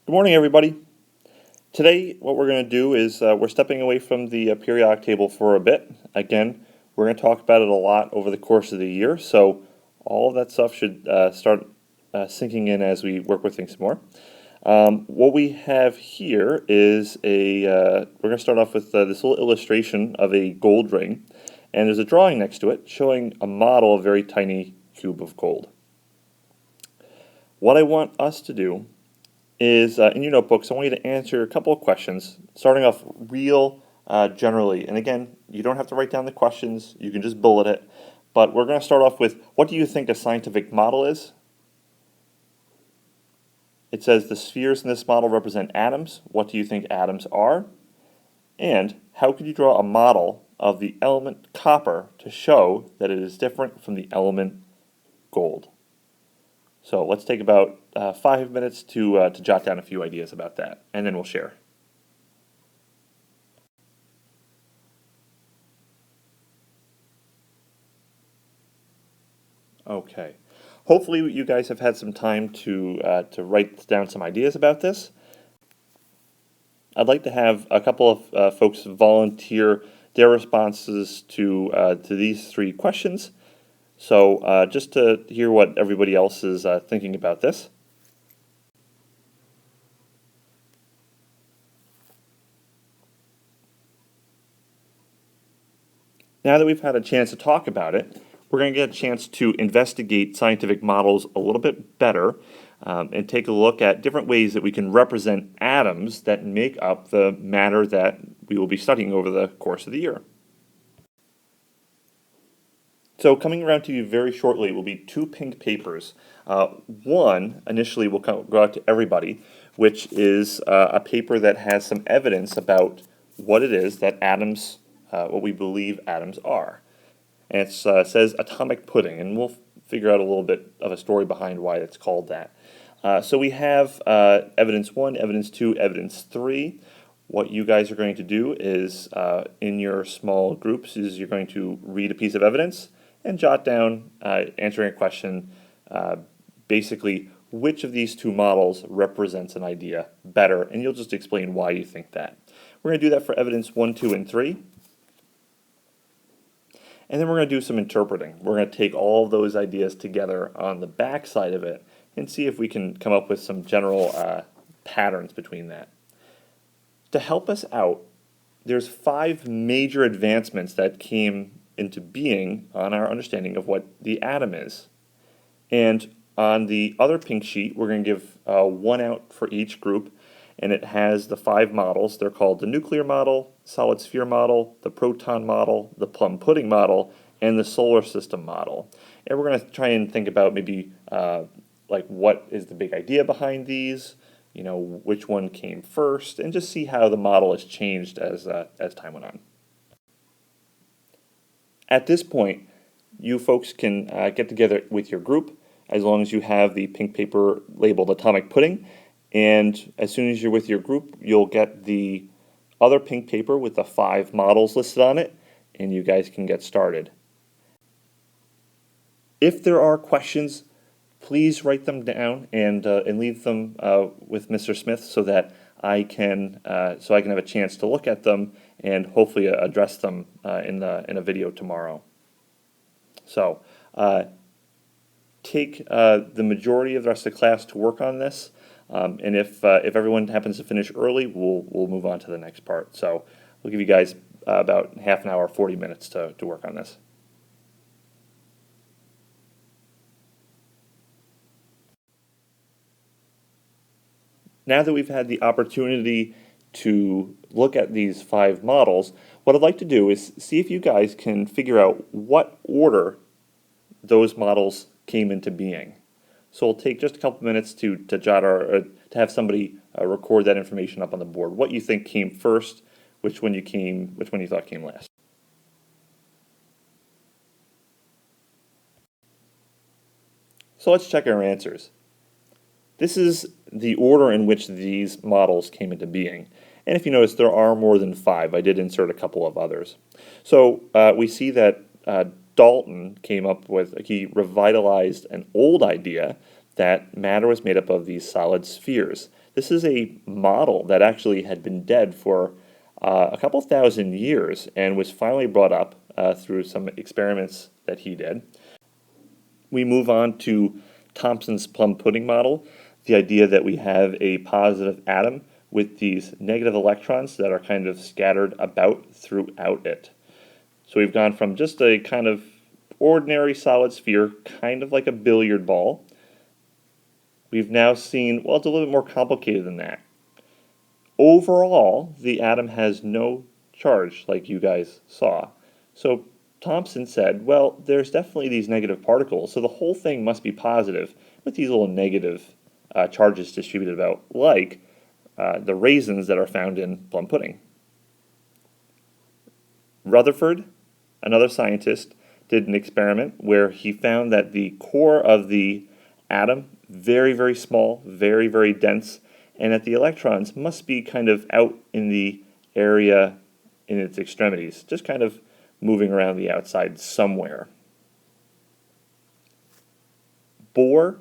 Good morning, everybody. Today, what we're going to do is we're stepping away from the periodic table for a bit. Again, we're going to talk about it a lot over the course of the year, so all of that stuff should start sinking in as we work with things more. What we have here is we're going to start off with this little illustration of a gold ring, and there's a drawing next to it showing a model of a very tiny cube of gold. What I want us to do is, in your notebooks, I want you to answer a couple of questions, starting off real generally. And again, you don't have to write down the questions, you can just bullet it. But we're going to start off with, what do you think a scientific model is? It says the spheres in this model represent atoms. What do you think atoms are? And how could you draw a model of the element copper to show that it is different from the element gold? So let's take about 5 minutes to jot down a few ideas about that, and then we'll share. Okay. Hopefully you guys have had some time to write down some ideas about this. I'd like to have a couple of folks volunteer their responses to these three questions. So just to hear what everybody else is thinking about this. Now that we've had a chance to talk about it, we're going to get a chance to investigate scientific models a little bit better and take a look at different ways that we can represent atoms that make up the matter that we will be studying over the course of the year. So coming around to you very shortly will be two pink papers. One initially will go out to everybody, which is a paper that has some evidence about what it is that atoms, what we believe atoms are. And it says atomic pudding, and we'll figure out a little bit of a story behind why it's called that. So we have evidence 1, evidence 2, evidence 3. What you guys are going to do is, in your small groups, is you're going to read a piece of evidence and jot down, answering a question, basically which of these two models represents an idea better, and you'll just explain why you think that. We're going to do that for evidence 1, 2, and 3. And then we're going to do some interpreting. We're going to take all of those ideas together on the back side of it and see if we can come up with some general patterns between that. To help us out, there's 5 major advancements that came into being on our understanding of what the atom is. And on the other pink sheet, we're going to give 1 out for each group, and it has the 5 models. They're called the nuclear model, solid sphere model, the proton model, the plum pudding model, and the solar system model. And we're going to try and think about maybe like what is the big idea behind these, you know, which one came first, and just see how the model has changed as time went on. At this point, you folks can get together with your group as long as you have the pink paper labeled atomic pudding. And as soon as you're with your group, you'll get the other pink paper with the 5 models listed on it, and you guys can get started. If there are questions, please write them down and leave them with Mr. Smith so that I can have a chance to look at them and hopefully address them in a video tomorrow. So take the majority of the rest of the class to work on this, and if everyone happens to finish early, we'll move on to the next part. So we'll give you guys about half an hour, 40 minutes to work on this. Now that we've had the opportunity to look at these 5 models, what I'd like to do is see if you guys can figure out what order those models came into being. So we'll take just a couple minutes to have somebody record that information up on the board. What you think came first, which one you thought came last. So let's check our answers. This is the order in which these models came into being. And if you notice, there are more than 5. I did insert a couple of others. So we see that Dalton came up with, he revitalized an old idea that matter was made up of these solid spheres. This is a model that actually had been dead for a couple thousand years and was finally brought up through some experiments that he did. We move on to Thomson's plum pudding model, the idea that we have a positive atom with these negative electrons that are kind of scattered about throughout it. So we've gone from just a kind of ordinary solid sphere, kind of like a billiard ball. We've now seen, well, it's a little bit more complicated than that. Overall, the atom has no charge, like you guys saw. So Thomson said, well, there's definitely these negative particles, so the whole thing must be positive with these little negative charges distributed about, like the raisins that are found in plum pudding. Rutherford, another scientist, did an experiment where he found that the core of the atom, very, very small, very, very dense, and that the electrons must be kind of out in the area in its extremities, just kind of moving around the outside somewhere. Bohr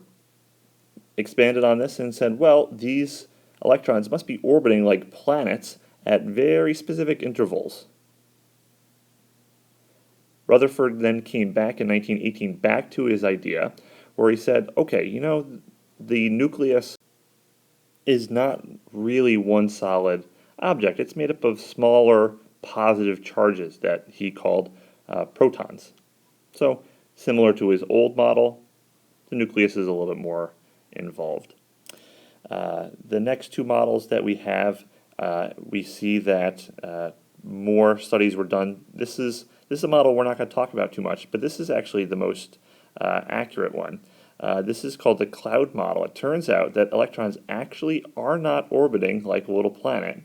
expanded on this and said, well, these electrons must be orbiting like planets at very specific intervals. Rutherford then came back in 1918 back to his idea where he said, okay, you know, the nucleus is not really one solid object. It's made up of smaller positive charges that he called protons. So similar to his old model, the nucleus is a little bit more involved. The next two models that we have, we see that more studies were done. This is a model we're not going to talk about too much, but this is actually the most accurate one. This is called the cloud model. It turns out that electrons actually are not orbiting like a little planet.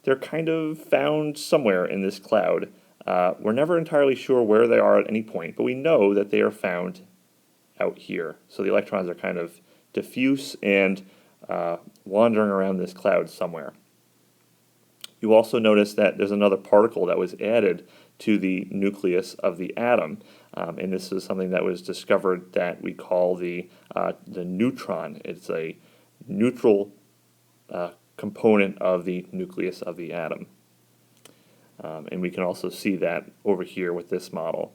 They're kind of found somewhere in this cloud. We're never entirely sure where they are at any point, but we know that they are found out here. So the electrons are kind of diffuse and wandering around this cloud somewhere. You also notice that there's another particle that was added to the nucleus of the atom, and this is something that was discovered that we call the neutron. It's a neutral component of the nucleus of the atom. And we can also see that over here with this model.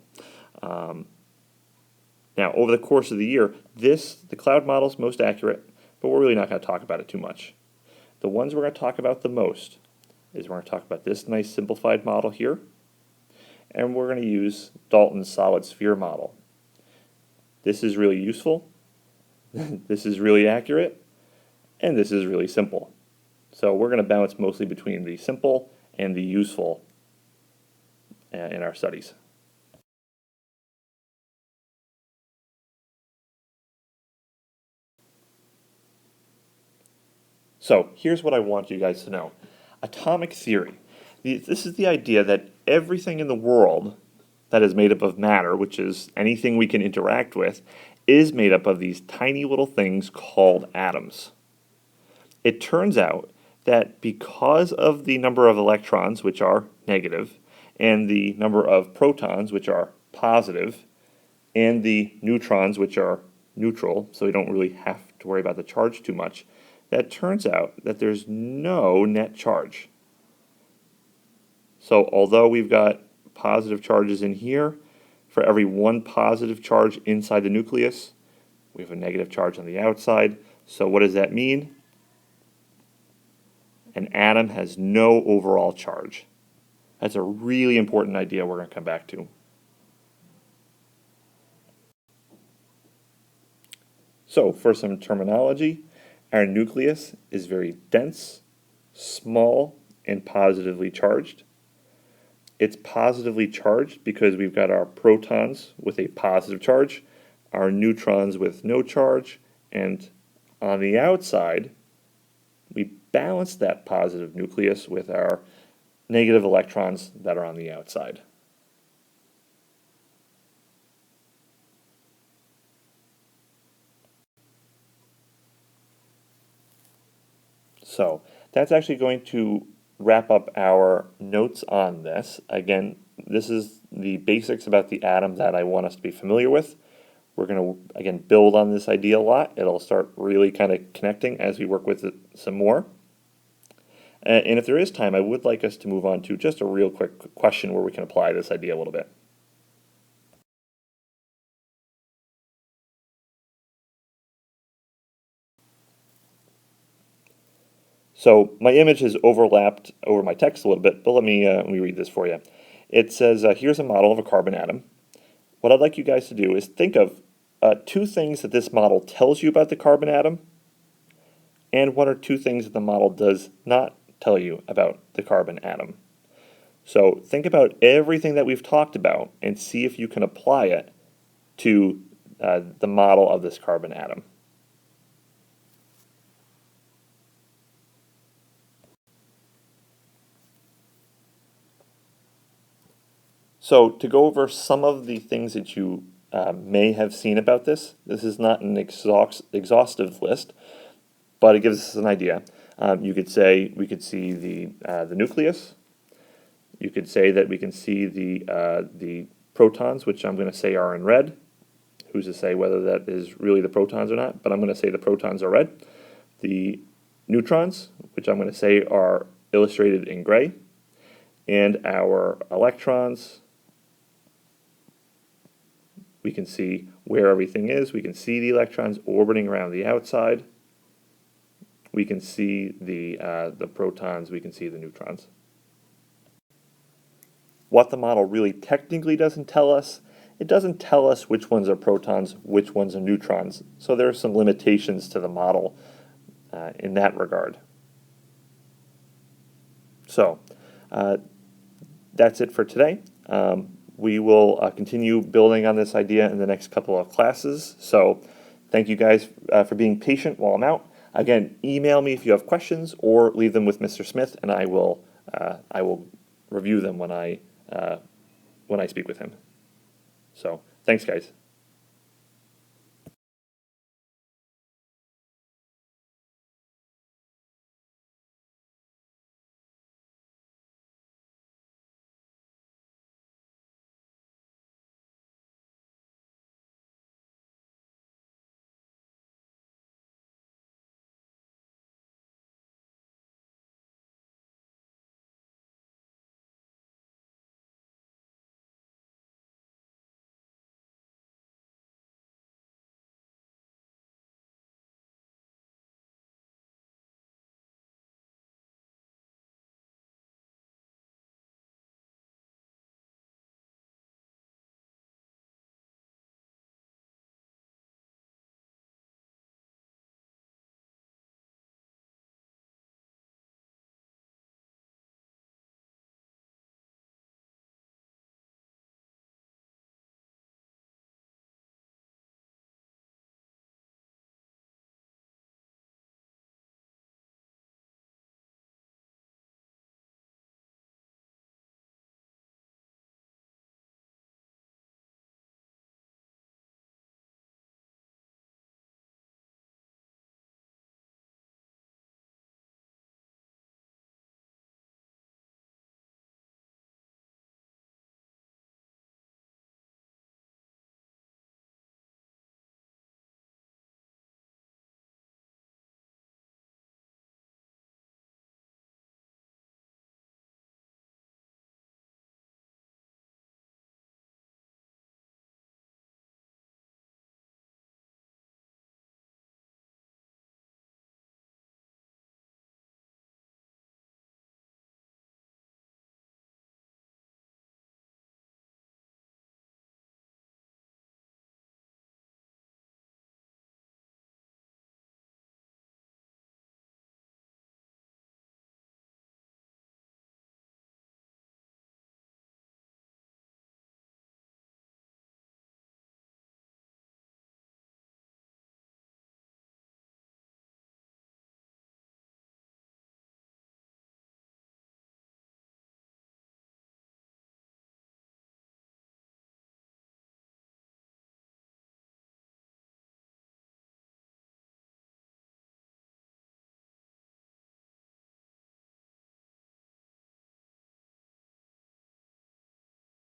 Now, over the course of the year, the cloud model is most accurate, but we're really not going to talk about it too much. The ones we're going to talk about the most is we're going to talk about this nice simplified model here, and we're going to use Dalton's solid sphere model. This is really useful, this is really accurate, and this is really simple. So we're going to bounce mostly between the simple and the useful in our studies. So here's what I want you guys to know. Atomic theory. This is the idea that everything in the world that is made up of matter, which is anything we can interact with, is made up of these tiny little things called atoms. It turns out that because of the number of electrons, which are negative, and the number of protons, which are positive, and the neutrons, which are neutral, so we don't really have to worry about the charge too much, that turns out that there's no net charge. So although we've got positive charges in here, for every one positive charge inside the nucleus, we have a negative charge on the outside. So what does that mean? An atom has no overall charge. That's a really important idea we're going to come back to. So for some terminology, our nucleus is very dense, small, and positively charged. It's positively charged because we've got our protons with a positive charge, our neutrons with no charge, and on the outside, we balance that positive nucleus with our negative electrons that are on the outside. So that's actually going to wrap up our notes on this. Again, this is the basics about the atom that I want us to be familiar with. We're going to, again, build on this idea a lot. It'll start really kind of connecting as we work with it some more. And if there is time, I would like us to move on to just a real quick question where we can apply this idea a little bit. So my image has overlapped over my text a little bit, but let me read this for you. It says, here's a model of a carbon atom. What I'd like you guys to do is think of 2 things that this model tells you about the carbon atom, and what are 2 things that the model does not tell you about the carbon atom. So think about everything that we've talked about and see if you can apply it to the model of this carbon atom. So to go over some of the things that you may have seen about this is not an exhaustive list, but it gives us an idea. You could say we could see the nucleus. You could say that we can see the protons, which I'm going to say are in red. Who's to say whether that is really the protons or not? But I'm going to say the protons are red. The neutrons, which I'm going to say are illustrated in gray, and our electrons. We can see where everything is. We can see the electrons orbiting around the outside. We can see the protons. We can see the neutrons. What the model really technically doesn't tell us, it doesn't tell us which ones are protons, which ones are neutrons. So there are some limitations to the model in that regard. So that's it for today. We will continue building on this idea in the next couple of classes. So thank you guys for being patient while I'm out. Again, email me if you have questions or leave them with Mr. Smith, and I will review them when I speak with him. So thanks, guys.